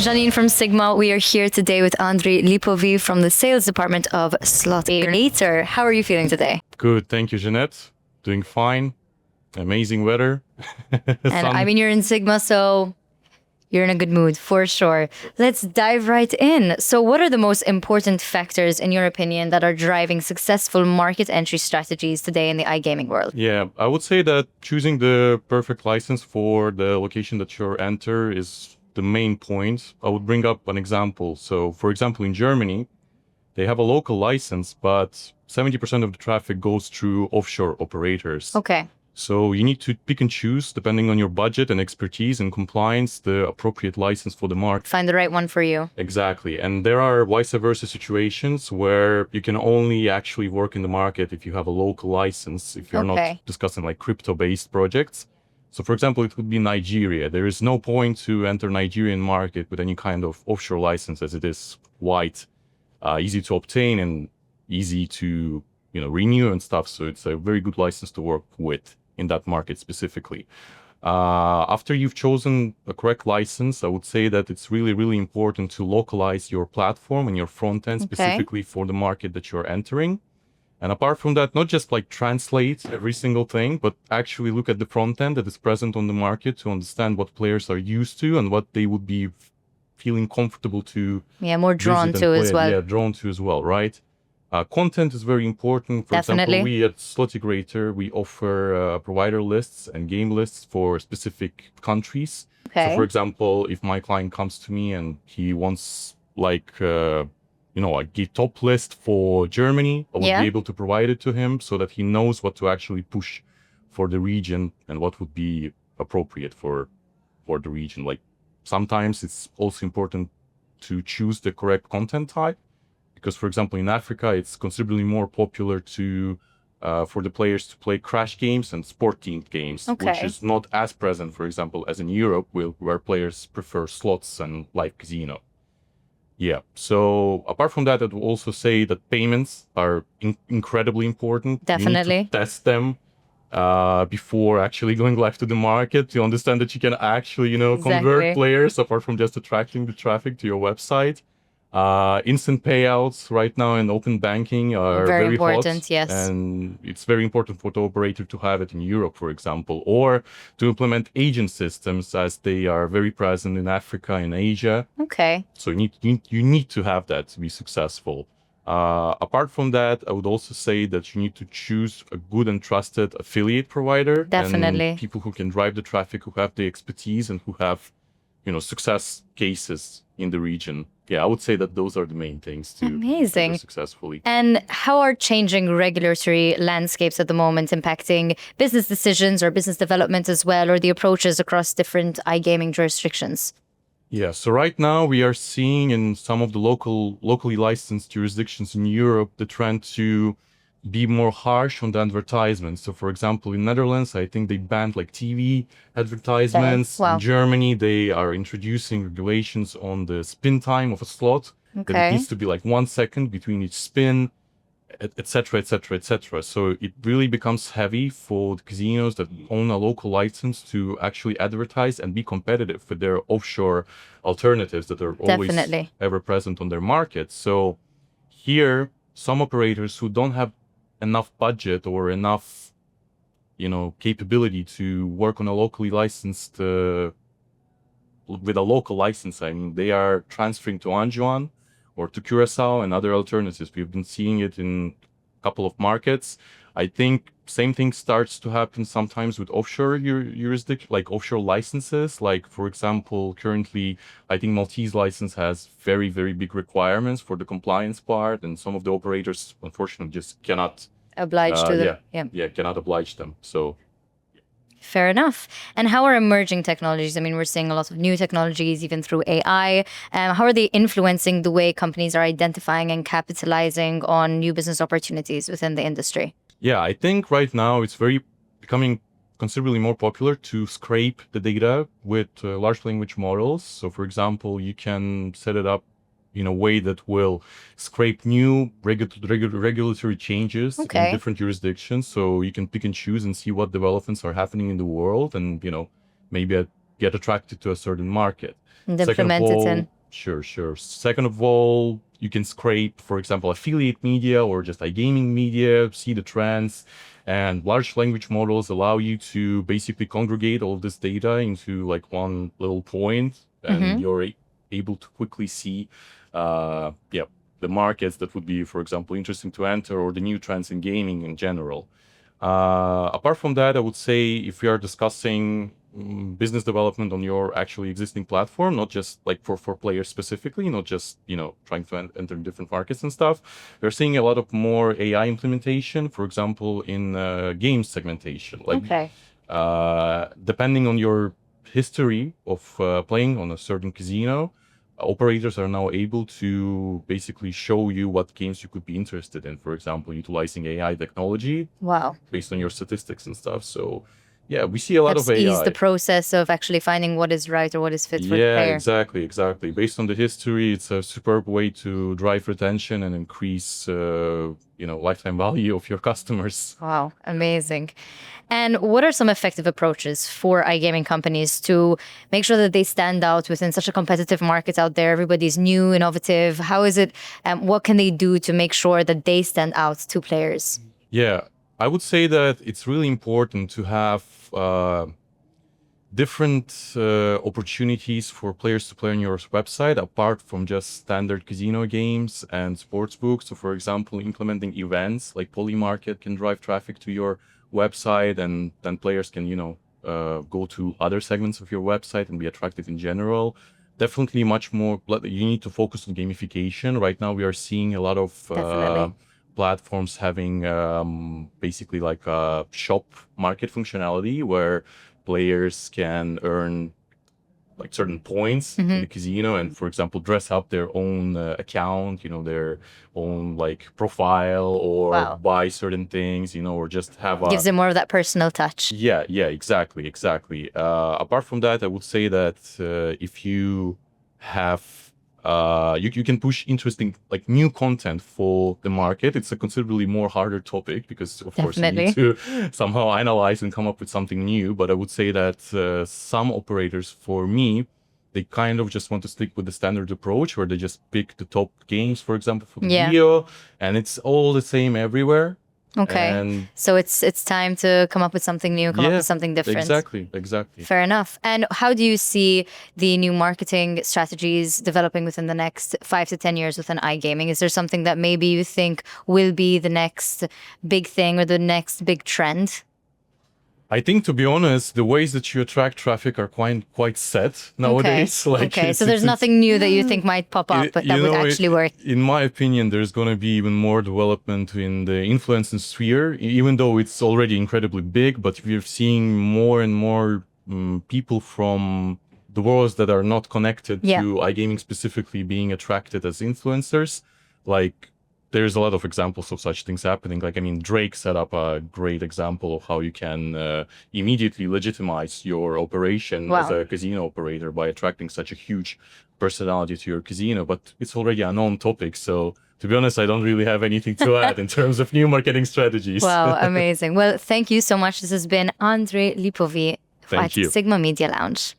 Janine from Sigma. We are here today with Andrii Lypovyi from the sales department of Slotegrator. How are you feeling today? Good, thank you, Jeanette. Doing fine. Amazing weather. And I mean, you're in Sigma, so you're in a good mood for sure. Let's dive right in. So what are the most important factors, in your opinion, that are driving successful market entry strategies today in the iGaming world? Yeah, I would say that choosing the perfect license for the location that you're enter is the main point. I would bring up an example. So, for example, in Germany, they have a local license, but 70% of the traffic goes through offshore operators. Okay. So you need to pick and choose, depending on your budget and expertise and compliance, the appropriate license for the market. Find the right one for you. Exactly. And there are vice versa situations where you can only actually work in the market if you have a local license, if you're not discussing like crypto-based projects. So for example, it could be Nigeria. There is no point to enter Nigerian market with any kind of offshore license, as it is wide, easy to obtain and easy to renew and stuff. So it's a very good license to work with in that market specifically. After you've chosen a correct license, I would say that it's really, really important to localize your platform and your front end specifically for the market that you're entering. And apart from that, not just like translate every single thing, but actually look at the front end that is present on the market to understand what players are used to and what they would be feeling comfortable to. Yeah, more drawn to as well. Yeah, drawn to as well, right? Content is very important. For example, we at Slotegrator, we offer provider lists and game lists for specific countries. So for example, if my client comes to me and he wants like, a top list for Germany, I would be able to provide it to him so that he knows what to actually push for the region and what would be appropriate for the region. Like sometimes it's also important to choose the correct content type. Because, for example, in Africa, it's considerably more popular for the players to play crash games and sport-themed games, which is not as present, for example, as in Europe, where players prefer slots and live casino. Yeah. So apart from that, I would also say that payments are incredibly important. Definitely. You need to test them before actually going live to the market to understand that you can actually, convert players apart from just attracting the traffic to your website. Instant payouts right now in open banking are very important, hot, yes. and it's very important for the operator to have it in Europe, for example, or to implement agent systems as they are very present in Africa and Asia. Okay. So you need to have that to be successful. Apart from that, I would also say that you need to choose a good and trusted affiliate provider. Definitely. And people who can drive the traffic, who have the expertise and who have, success cases in the region. Yeah, I would say that those are the main things to do successfully. And how are changing regulatory landscapes at the moment impacting business decisions or business development as well, or the approaches across different iGaming jurisdictions? Yeah, so right now we are seeing in some of the locally licensed jurisdictions in Europe the trend to be more harsh on the advertisements. So for example, in Netherlands, I think they banned like TV advertisements. Wow. In Germany, they are introducing regulations on the spin time of a slot. That it needs to be like 1 second between each spin, etc., etc., etc. So it really becomes heavy for the casinos that own a local license to actually advertise and be competitive with their offshore alternatives that are always ever present on their market. So here, some operators who don't have enough budget or enough, capability to work on a locally licensed, with a local license, I mean, they are transferring to Anjouan or to Curacao and other alternatives. We've been seeing it in a couple of markets. I think same thing starts to happen sometimes with offshore jurisdiction, like offshore licenses. Like, for example, currently, I think Maltese license has very, very big requirements for the compliance part. And some of the operators, unfortunately, just cannot oblige to them. Cannot oblige them. So fair enough. And how are emerging technologies? I mean, we're seeing a lot of new technologies, even through AI. How are they influencing the way companies are identifying and capitalizing on new business opportunities within the industry? Yeah, I think right now it's becoming considerably more popular to scrape the data with large language models. So for example, you can set it up in a way that will scrape new regulatory changes in different jurisdictions. So you can pick and choose and see what developments are happening in the world and, maybe get attracted to a certain market. And Second of implement it all, in. sure. Second of all, you can scrape, for example, affiliate media or just iGaming media, see the trends, and large language models allow you to basically congregate all this data into like one little point, and you're able to quickly see, the markets that would be, for example, interesting to enter, or the new trends in gaming in general. Apart from that, I would say if we are discussing business development on your actually existing platform, not just like for players specifically, not just, trying to enter different markets and stuff, we're seeing a lot of more AI implementation, for example, in game segmentation. Like, depending on your history of playing on a certain casino, operators are now able to basically show you what games you could be interested in, for example, utilizing AI technology. Wow. Based on your statistics and stuff. So, yeah, we see a lot Helps of AI. ease the process of actually finding what is right or what is fit for the Yeah, player. exactly. Based on the history, it's a superb way to drive retention and increase, lifetime value of your customers. Wow, amazing. And what are some effective approaches for iGaming companies to make sure that they stand out within such a competitive market out there? Everybody's new, innovative. How is it? What can they do to make sure that they stand out to players? Yeah, I would say that it's really important to have different opportunities for players to play on your website, apart from just standard casino games and sportsbooks. So, for example, implementing events like Polymarket can drive traffic to your website, and then players can, go to other segments of your website and be attractive in general. Definitely much more, you need to focus on gamification. Right now, we are seeing a lot of platforms having basically like a shop market functionality where players can earn like certain points in the casino and, for example, dress up their own account, their own like profile, or buy certain things, or just have gives them more of that personal touch. Yeah, exactly. Apart from that, I would say that if you have you can push interesting like new content for the market. It's a considerably more harder topic because, of course, you need to somehow analyze and come up with something new. But I would say that some operators, for me, they kind of just want to stick with the standard approach where they just pick the top games, for example, for the video, and it's all the same everywhere. Okay. So it's time to come up with something new, come up with something different. Exactly. Fair enough. And how do you see the new marketing strategies developing within the next 5 to 10 years within iGaming? Is there something that maybe you think will be the next big thing or the next big trend? I think, to be honest, the ways that you attract traffic are quite set nowadays. Okay, so there's nothing new that you think might pop up, but that would actually work. In my opinion, there's going to be even more development in the influence sphere, even though it's already incredibly big. But we're seeing more and more people from the worlds that are not connected to iGaming specifically being attracted as influencers. Like, there's a lot of examples of such things happening. Like, I mean, Drake set up a great example of how you can immediately legitimize your operation as a casino operator by attracting such a huge personality to your casino. But it's already a known topic. So, to be honest, I don't really have anything to add in terms of new marketing strategies. Wow, amazing. Well, thank you so much. This has been Andrii Lypovyi at Sigma Media Lounge.